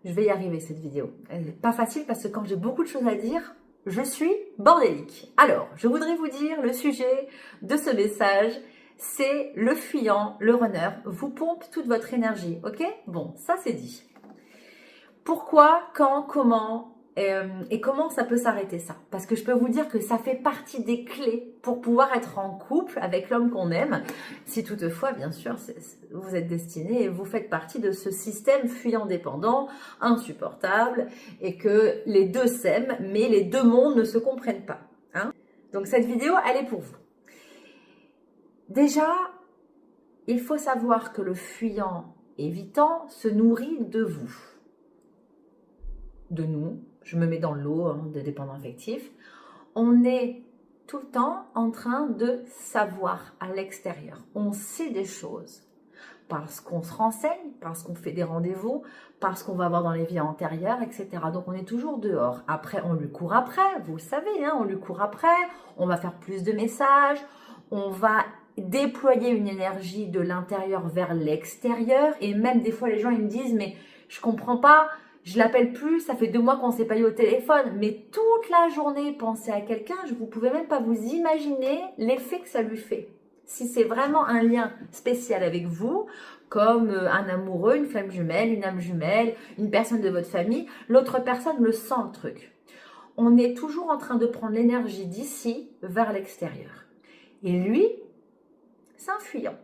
Je vais y arriver cette vidéo. Elle n'est pas facile parce que quand j'ai beaucoup de choses à dire, je suis bordélique. Alors, je voudrais vous dire le sujet de ce message, c'est le fuyant, le runner, vous pompe toute votre énergie, ok? Bon, ça c'est dit. Pourquoi, quand, comment et comment ça peut s'arrêter ça? Parce que je peux vous dire que ça fait partie des clés pour pouvoir être en couple avec l'homme qu'on aime. Si toutefois, bien sûr, vous êtes destiné et vous faites partie de ce système fuyant-dépendant, insupportable, et que les deux s'aiment, mais les deux mondes ne se comprennent pas. Hein? Donc cette vidéo, elle est pour vous. Déjà, il faut savoir que le fuyant évitant se nourrit de vous. De nous, je me mets dans le lot des dépendants affectifs, on est tout le temps en train de savoir à l'extérieur. On sait des choses parce qu'on se renseigne, parce qu'on fait des rendez-vous, parce qu'on va voir dans les vies antérieures, etc. Donc on est toujours dehors. Après, on lui court après, vous le savez, hein, on lui court après, on va faire plus de messages, on va déployer une énergie de l'intérieur vers l'extérieur. Et même des fois, les gens ils me disent, mais je comprends pas, je l'appelle plus, ça fait 2 mois qu'on ne s'est pas eu au téléphone, mais toute la journée, pensez à quelqu'un, vous ne pouvez même pas vous imaginer l'effet que ça lui fait. Si c'est vraiment un lien spécial avec vous, comme un amoureux, une flamme jumelle, une âme jumelle, une personne de votre famille, l'autre personne le sent le truc. On est toujours en train de prendre l'énergie d'ici vers l'extérieur. Et lui, c'est un fuyant.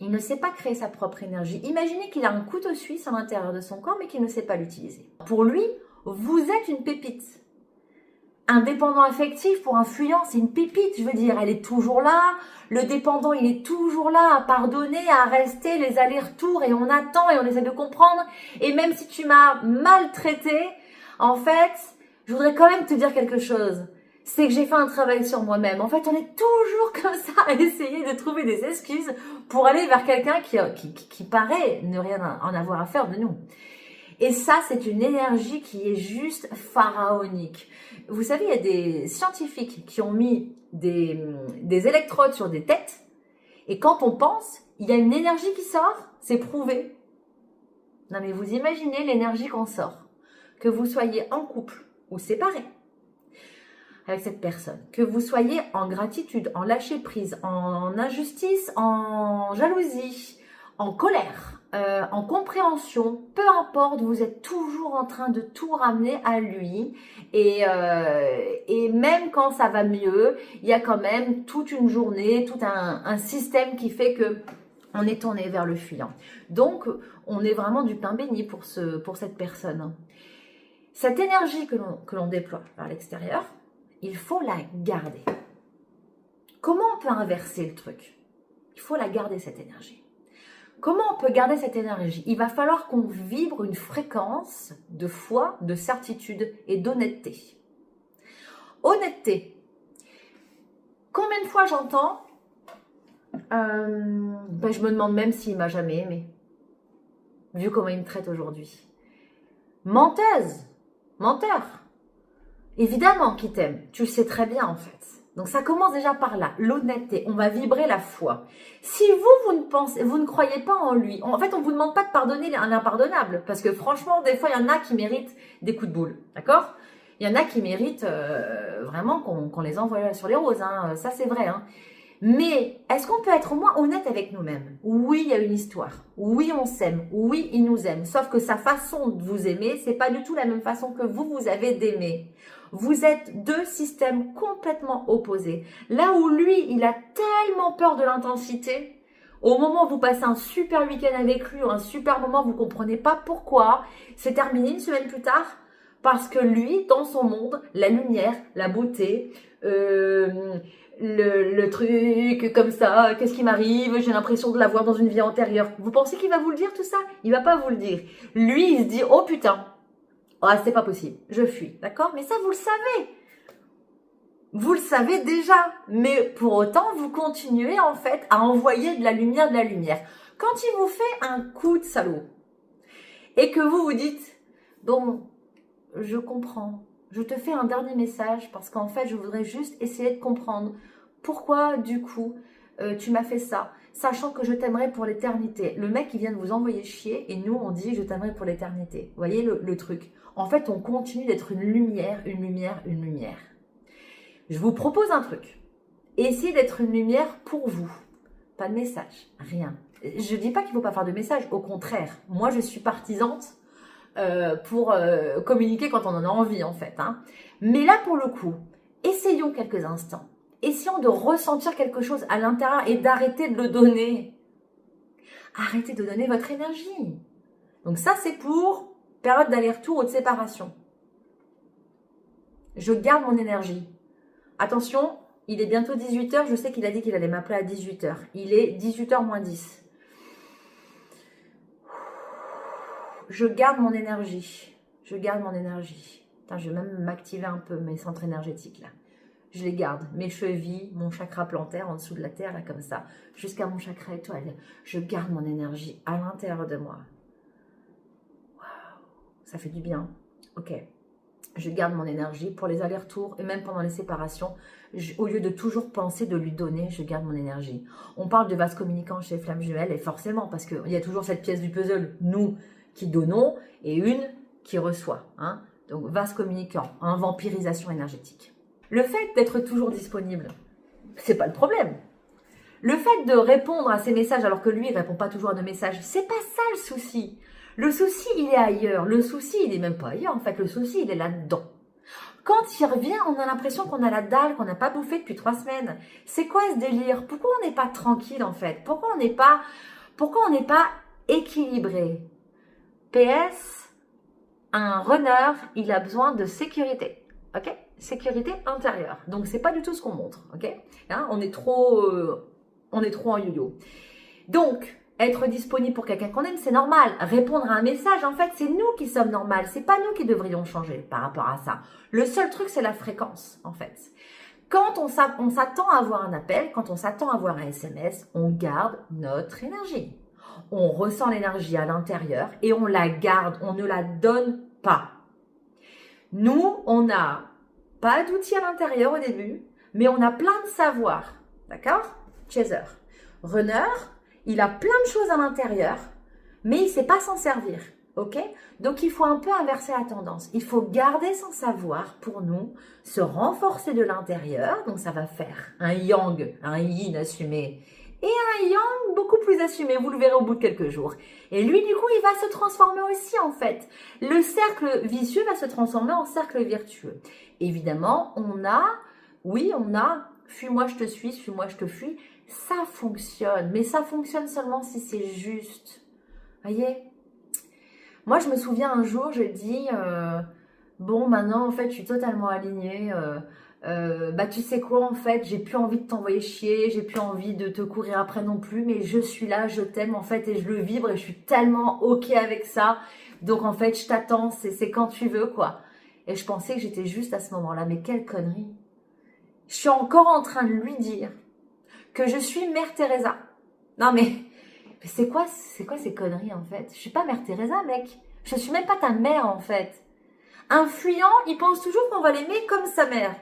Il ne sait pas créer sa propre énergie. Imaginez qu'il a un couteau suisse à l'intérieur de son corps, mais qu'il ne sait pas l'utiliser. Pour lui, vous êtes une pépite. Un dépendant affectif, pour un fuyant, c'est une pépite. Je veux dire, elle est toujours là. Le dépendant, il est toujours là à pardonner, à rester, les allers-retours, et on attend et on essaie de comprendre. Et même si tu m'as maltraité, en fait, je voudrais quand même te dire quelque chose. C'est que j'ai fait un travail sur moi-même. En fait, on est toujours comme ça à essayer de trouver des excuses pour aller vers quelqu'un qui paraît ne rien en avoir à faire de nous. Et ça, c'est une énergie qui est juste pharaonique. Vous savez, il y a des scientifiques qui ont mis des électrodes sur des têtes et quand on pense, il y a une énergie qui sort, c'est prouvé. Non mais vous imaginez l'énergie qu'on sort. Que vous soyez en couple ou séparés avec cette personne, que vous soyez en gratitude, en lâcher prise, en injustice, en jalousie, en colère, en compréhension, peu importe, vous êtes toujours en train de tout ramener à lui et même quand ça va mieux, il y a quand même toute une journée, tout un système qui fait que on est tourné vers le fuyant. Donc, on est vraiment du pain béni pour cette personne. Cette énergie que l'on déploie vers l'extérieur, il faut la garder. Comment on peut inverser le truc? Il faut la garder, cette énergie. Comment on peut garder cette énergie? Il va falloir qu'on vibre une fréquence de foi, de certitude et d'honnêteté. Honnêteté. Combien de fois j'entends je me demande même s'il m'a jamais aimé, vu comment il me traite aujourd'hui. Menteuse, menteur. Évidemment qu'il t'aime, tu le sais très bien en fait. Donc ça commence déjà par là, l'honnêteté, on va vibrer la foi. Si vous ne croyez pas en lui, en fait on ne vous demande pas de pardonner l'impardonnable, parce que franchement des fois il y en a qui méritent des coups de boule, d'accord? Il y en a qui méritent vraiment qu'on les envoie sur les roses, hein. Ça c'est vrai. Hein. Mais est-ce qu'on peut être au moins honnête avec nous-mêmes? Oui, il y a une histoire. Oui, on s'aime. Oui, il nous aime. Sauf que sa façon de vous aimer, c'est pas du tout la même façon que vous avez d'aimer. Vous êtes 2 systèmes complètement opposés. Là où lui, il a tellement peur de l'intensité, au moment où vous passez un super week-end avec lui ou un super moment, vous comprenez pas pourquoi, c'est terminé une semaine plus tard. Parce que lui, dans son monde, la lumière, la beauté, le truc comme ça, qu'est-ce qui m'arrive, j'ai l'impression de l'avoir dans une vie antérieure. Vous pensez qu'il va vous le dire tout ça? Il va pas vous le dire. Lui, il se dit, oh putain, oh, c'est pas possible, je fuis, d'accord? Mais ça, vous le savez. Vous le savez déjà. Mais pour autant, vous continuez en fait à envoyer de la lumière. Quand il vous fait un coup de salaud et que vous vous dites, bon, je comprends. Je te fais un dernier message parce qu'en fait, je voudrais juste essayer de comprendre pourquoi, du coup, tu m'as fait ça, sachant que je t'aimerai pour l'éternité. Le mec, il vient de vous envoyer chier et nous, on dit je t'aimerai pour l'éternité. Vous voyez le truc? En fait, on continue d'être une lumière, une lumière, une lumière. Je vous propose un truc. Essayez d'être une lumière pour vous. Pas de message, rien. Je ne dis pas qu'il ne faut pas faire de message, au contraire. Moi, je suis partisante pour communiquer quand on en a envie, en fait. Hein. Mais là, pour le coup, essayons quelques instants. Essayons de ressentir quelque chose à l'intérieur et d'arrêter de le donner. Arrêtez de donner votre énergie. Donc ça, c'est pour période d'aller-retour ou de séparation. Je garde mon énergie. Attention, il est bientôt 18h. Je sais qu'il a dit qu'il allait m'appeler à 18h. Il est 18h moins 10. Je garde mon énergie. Je garde mon énergie. Putain, je vais même m'activer un peu mes centres énergétiques là. Je les garde. Mes chevilles, mon chakra plantaire en dessous de la terre, là comme ça. Jusqu'à mon chakra étoile. Je garde mon énergie à l'intérieur de moi. Waouh, ça fait du bien. Ok. Je garde mon énergie pour les allers-retours et même pendant les séparations. Au lieu de toujours penser de lui donner, je garde mon énergie. On parle de vase communicant chez Flamme Jumelle et forcément parce qu'il y a toujours cette pièce du puzzle, nous qui donnons et une qui reçoit. Hein. Donc vase communicant, hein, vampirisation énergétique. Le fait d'être toujours disponible, c'est pas le problème. Le fait de répondre à ses messages alors que lui il répond pas toujours à nos messages, c'est pas ça le souci. Le souci, il est ailleurs. Le souci, il est même pas ailleurs. En fait, le souci, il est là-dedans. Quand il revient, on a l'impression qu'on a la dalle, qu'on n'a pas bouffé depuis 3 semaines. C'est quoi ce délire? Pourquoi on n'est pas tranquille, en fait? Pourquoi on n'est pas équilibré? PS, un runner, il a besoin de sécurité. Ok? Sécurité intérieure. Donc, c'est pas du tout ce qu'on montre. Ok? Hein, on est trop en yo-yo. Donc, être disponible pour quelqu'un qu'on aime, c'est normal. Répondre à un message, en fait, c'est nous qui sommes normales. C'est pas nous qui devrions changer par rapport à ça. Le seul truc, c'est la fréquence, en fait. Quand on s'attend à avoir un appel, quand on s'attend à avoir un SMS, on garde notre énergie. On ressent l'énergie à l'intérieur et on la garde, on ne la donne pas. Nous, on n'a pas d'outils à l'intérieur au début, mais on a plein de savoir. D'accord? Chaser. Runner, il a plein de choses à l'intérieur, mais il ne sait pas s'en servir. Ok? Donc, il faut un peu inverser la tendance. Il faut garder son savoir pour nous, se renforcer de l'intérieur. Donc, ça va faire un yang, un yin assumé et un yang beaucoup plus assumé. Vous le verrez au bout de quelques jours. Et lui, du coup, il va se transformer aussi, en fait. Le cercle vicieux va se transformer en cercle vertueux. Évidemment, on a, fuis-moi, je te fuis. Ça fonctionne, mais ça fonctionne seulement si c'est juste. Voyez? Moi, je me souviens un jour, j'ai dit, bon, maintenant, en fait, je suis totalement alignée. Bah, tu sais quoi, en fait, j'ai plus envie de t'envoyer chier, j'ai plus envie de te courir après non plus, mais je suis là, je t'aime, en fait, et je le vibre, et je suis tellement OK avec ça. Donc, en fait, je t'attends, c'est quand tu veux, quoi. Et je pensais que j'étais juste à ce moment-là, mais quelle connerie. Je suis encore en train de lui dire que je suis Mère Teresa. Non, mais c'est quoi ces conneries, en fait? Je suis pas Mère Teresa, mec. Je suis même pas ta mère, en fait. Un fuyant, il pense toujours qu'on va l'aimer comme sa mère.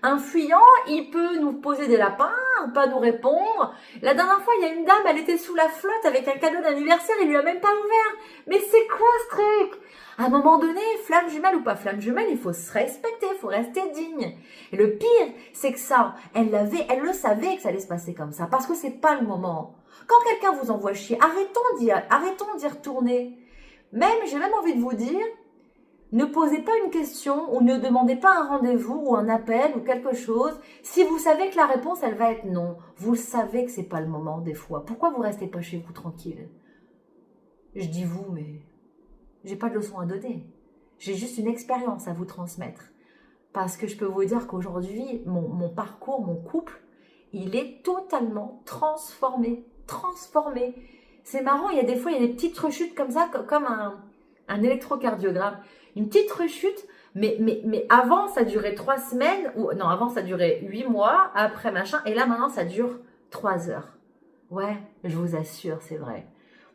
Un fuyant, il peut nous poser des lapins, pas nous répondre. La dernière fois, il y a une dame, elle était sous la flotte avec un cadeau d'anniversaire, il lui a même pas ouvert. Mais c'est quoi ce truc? À un moment donné, flamme jumelle ou pas flamme jumelle, il faut se respecter, il faut rester digne. Et le pire, c'est que ça, elle le savait que ça allait se passer comme ça, parce que c'est pas le moment. Quand quelqu'un vous envoie chier, arrêtons d'y retourner. J'ai même envie de vous dire, ne posez pas une question ou ne demandez pas un rendez-vous ou un appel ou quelque chose si vous savez que la réponse, elle va être non. Vous savez que c'est pas le moment des fois. Pourquoi vous restez pas chez vous tranquille? Je dis vous, mais j'ai pas de leçon à donner. J'ai juste une expérience à vous transmettre. Parce que je peux vous dire qu'aujourd'hui, mon parcours, mon couple, il est totalement transformé. Transformé. C'est marrant, il y a des fois, il y a des petites rechutes comme ça, comme un électrocardiogramme. Une petite rechute, mais avant, ça durait 3 semaines, non, avant, ça durait 8 mois, après machin, et là, maintenant, ça dure 3 heures. Ouais, je vous assure, c'est vrai.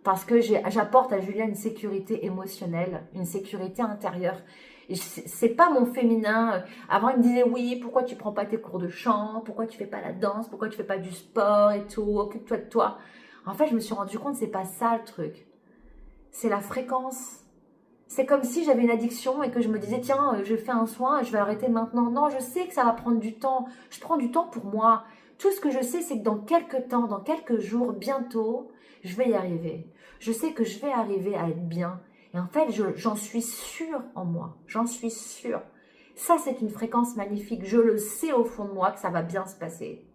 Parce que j'apporte à Julia une sécurité émotionnelle, une sécurité intérieure. C'est pas mon féminin. Avant, il me disait, oui, pourquoi tu prends pas tes cours de chant? Pourquoi tu fais pas la danse? Pourquoi tu fais pas du sport et tout? Occupe-toi de toi. En fait, je me suis rendu compte, c'est pas ça le truc. C'est la fréquence. C'est comme si j'avais une addiction et que je me disais, tiens, je fais un soin, je vais arrêter maintenant. Non, je sais que ça va prendre du temps. Je prends du temps pour moi. Tout ce que je sais, c'est que dans quelques temps, dans quelques jours, bientôt, je vais y arriver. Je sais que je vais arriver à être bien. Et en fait, j'en suis sûre en moi. J'en suis sûre. Ça, c'est une fréquence magnifique. Je le sais au fond de moi que ça va bien se passer.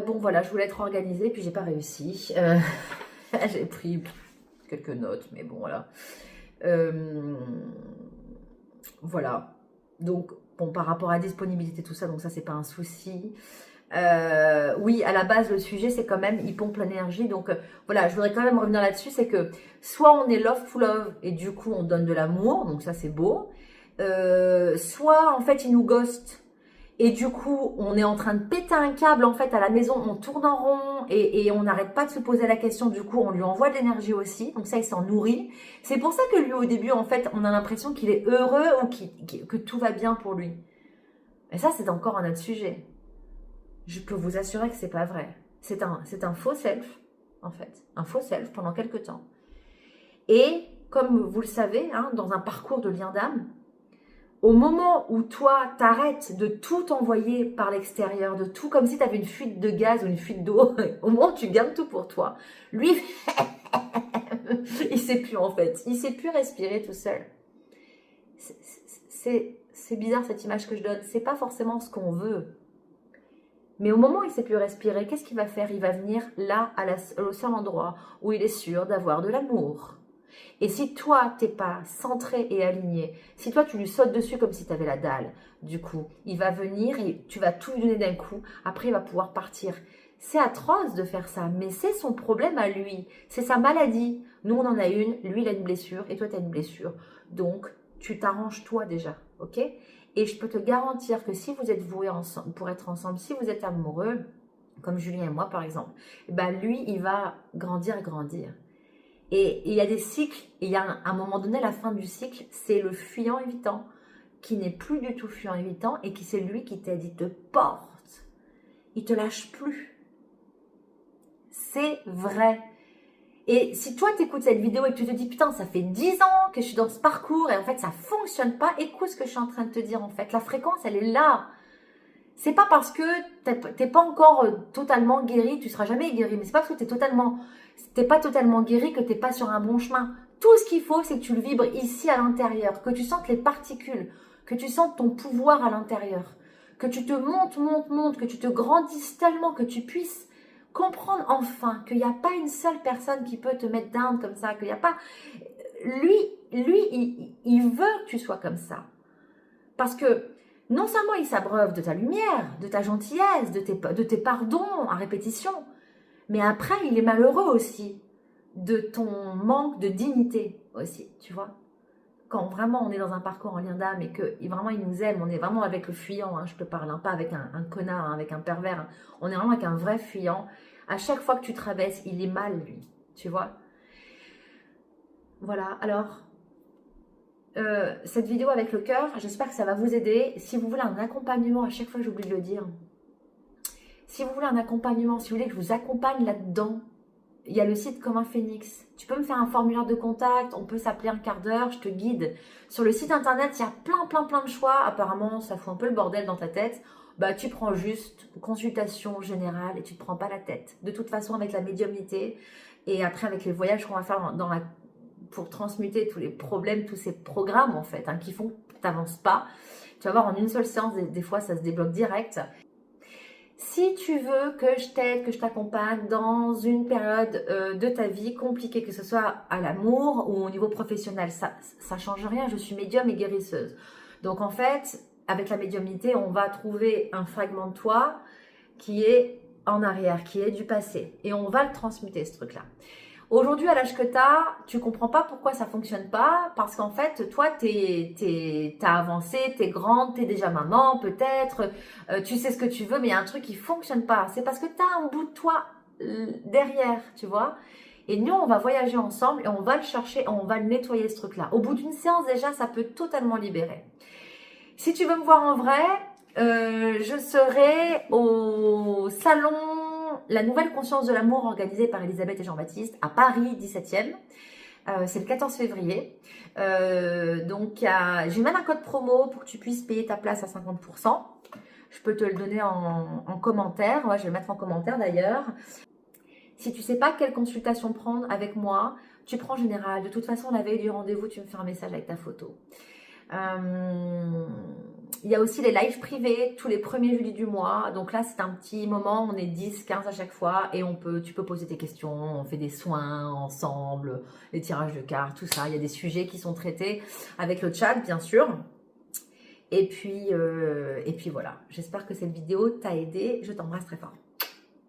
Bon, voilà, je voulais être organisée, puis j'ai pas réussi. J'ai pris quelques notes, mais bon, voilà. Voilà. Donc, bon, par rapport à la disponibilité, tout ça, donc ça, c'est pas un souci. Oui, à la base, le sujet, c'est quand même, il pompe l'énergie. Donc, voilà, je voudrais quand même revenir là-dessus, c'est que soit on est love to love, et du coup, on donne de l'amour, donc ça, c'est beau. Soit, en fait, il nous ghost. Et du coup, on est en train de péter un câble, en fait, à la maison, on tourne en rond et on n'arrête pas de se poser la question. Du coup, on lui envoie de l'énergie aussi. Donc ça, il s'en nourrit. C'est pour ça que lui, au début, en fait, on a l'impression qu'il est heureux ou que tout va bien pour lui. Mais ça, c'est encore un autre sujet. Je peux vous assurer que c'est pas vrai. C'est un faux self, en fait. Un faux self pendant quelques temps. Et, comme vous le savez, hein, dans un parcours de lien d'âme, au moment où toi, t'arrêtes de tout envoyer par l'extérieur, de tout, comme si tu avais une fuite de gaz ou une fuite d'eau, au moment où tu gardes tout pour toi, lui, il sait plus en fait, il sait plus respirer tout seul. C'est bizarre cette image que je donne, c'est pas forcément ce qu'on veut. Mais au moment où il sait plus respirer, qu'est-ce qu'il va faire? Il va venir là, au seul endroit où il est sûr d'avoir de l'amour. Et si toi, t'es pas centré et aligné, si toi, tu lui sautes dessus comme si tu avais la dalle, du coup, il va venir et tu vas tout lui donner d'un coup. Après, il va pouvoir partir. C'est atroce de faire ça, mais c'est son problème à lui. C'est sa maladie. Nous, on en a une, lui, il a une blessure et toi, tu as une blessure. Donc, tu t'arranges toi déjà, ok? Et je peux te garantir que si vous êtes voués ensemble, pour être ensemble, si vous êtes amoureux, comme Julien et moi, par exemple, ben lui, il va grandir et grandir. Et il y a des cycles, et il y a un moment donné, la fin du cycle, c'est le fuyant évitant, qui n'est plus du tout fuyant évitant, et qui c'est lui qui t'aide, il te porte, il te lâche plus. C'est vrai. Et si toi t'écoutes cette vidéo et que tu te dis, putain, ça fait 10 ans que je suis dans ce parcours, et en fait ça fonctionne pas, écoute ce que je suis en train de te dire en fait, la fréquence elle est là. C'est pas parce que t'es pas encore totalement guéri, tu seras jamais guéri, mais c'est pas parce que t'es pas totalement guéri que t'es pas sur un bon chemin. Tout ce qu'il faut, c'est que tu le vibres ici à l'intérieur, que tu sentes les particules, que tu sentes ton pouvoir à l'intérieur, que tu te montes, que tu te grandisses tellement que tu puisses comprendre enfin qu'il n'y a pas une seule personne qui peut te mettre down comme ça, qu'il n'y a pas... Lui, il veut que tu sois comme ça. Parce que non seulement il s'abreuve de ta lumière, de ta gentillesse, de tes pardons à répétition, mais après il est malheureux aussi de ton manque de dignité aussi, tu vois. Quand vraiment on est dans un parcours en lien d'âme et que vraiment il nous aime, on est vraiment avec le fuyant, hein, je te parle, hein, pas avec un connard, hein, avec un pervers, hein, on est vraiment avec un vrai fuyant. À chaque fois que tu traverses, il est mal lui, tu vois. Voilà, alors... cette vidéo avec le cœur, j'espère que ça va vous aider. Si vous voulez un accompagnement, à chaque fois j'oublie de le dire, si vous voulez un accompagnement, si vous voulez que je vous accompagne là-dedans, il y a le site Comme un Phénix. Tu peux me faire un formulaire de contact, on peut s'appeler un quart d'heure, je te guide. Sur le site internet, il y a plein de choix. Apparemment, ça fout un peu le bordel dans ta tête. Bah, tu prends juste consultation générale et tu ne te prends pas la tête. De toute façon, avec la médiumnité et après avec les voyages qu'on va faire pour transmuter tous les problèmes, tous ces programmes en fait, hein, qui font que tu n'avances pas. Tu vas voir, en une seule séance, des fois, ça se débloque direct. Si tu veux que je t'aide, que je t'accompagne dans une période de ta vie compliquée, que ce soit à l'amour ou au niveau professionnel, ça ne change rien, je suis médium et guérisseuse. Donc en fait, avec la médiumnité, on va trouver un fragment de toi qui est en arrière, qui est du passé. Et on va le transmuter, ce truc-là. Aujourd'hui, à l'âge que tu as, tu comprends pas pourquoi ça fonctionne pas, parce qu'en fait, toi, t'as avancé, t'es grande, t'es déjà maman, peut-être, tu sais ce que tu veux, mais il y a un truc qui fonctionne pas. C'est parce que tu as un bout de toi derrière, tu vois. Et nous, on va voyager ensemble et on va le chercher, et on va le nettoyer ce truc-là. Au bout d'une séance, déjà, ça peut totalement libérer. Si tu veux me voir en vrai, je serai au salon La Nouvelle Conscience de l'Amour organisé par Elisabeth et Jean-Baptiste à Paris 17e. C'est le 14 février. Donc, j'ai même un code promo pour que tu puisses payer ta place à 50%. Je peux te le donner en commentaire. Ouais, je vais le mettre en commentaire d'ailleurs. Si tu ne sais pas quelle consultation prendre avec moi, tu prends général. De toute façon, la veille du rendez-vous, tu me fais un message avec ta photo. Il y a aussi les lives privés tous les premiers jeudis du mois. Donc là, c'est un petit moment, on est 10, 15 à chaque fois et tu peux poser tes questions. On fait des soins ensemble, les tirages de cartes, tout ça. Il y a des sujets qui sont traités avec le chat, bien sûr. Et puis voilà. J'espère que cette vidéo t'a aidé. Je t'embrasse très fort.